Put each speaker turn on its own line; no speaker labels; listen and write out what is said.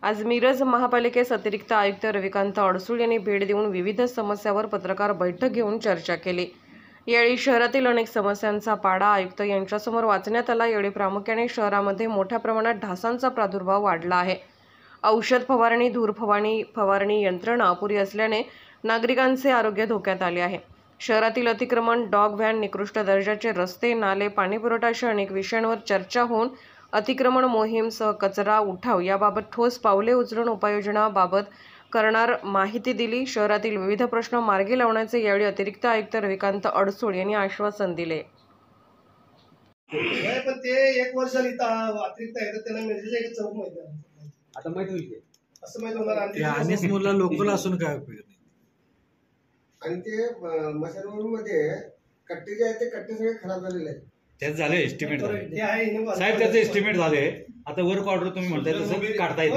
आज मिरज महापालिकेस अतिरिक्त आयुक्त रविकांत अडसूळ यांनी भेट देऊन विविध समस्यांवर पत्रकार बैठक घेऊन चर्चा केली। यावेळी शहरातील अनेक समस्यांचा पाढा आयुक्त यांच्यासमोर वाचण्यात आला। यावेळी प्रामुख्याने शहरामध्ये मोठ्या प्रमाणात ढासांचा प्रादुर्भाव वाढला आहे। औषध फवारणी, धूर फवारणी यंत्रणा अपुरी असल्याने नागरिकांचे आरोग्य धोक्यात आले आहे। शहरातील अतिक्रमण, डॉग व्हॅन, निकृष्ट दर्जाचे रस्ते, नाले, पाणीपुरवठा अशा अनेक विषयांवर चर्चा होऊन अतिक्रमण मोहीमसह कचरा उठाव याबाबत ठोस पावले उचलून उपाययोजनाबाबत करणार माहिती दिली। शहरातील विविध प्रश्न मार्गी लावण्याचे यावेळी अतिरिक्त आयुक्त रविकांत अडसूळ यांनी आश्वासन दिले।
पण ते एक वर्ष अतिरिक्त आहे तर त्यांना मिरजेचं एक चौक माहिती आहे,
आता माहिती होईल
असं माहिती होणार।
आणि मुलं लोकल असून काय उपयोग नाही।
आणि ते मशानभूमीमध्ये कट्टे जे आहेत ते कट्टे सगळे खराब झालेले आहेत।
त्याच झाले एस्टिमेट झाले साहेब, त्याचे एस्टिमेट झाले। आता वर्क ऑर्डर तुम्ही म्हणताय तसं काढता येईल।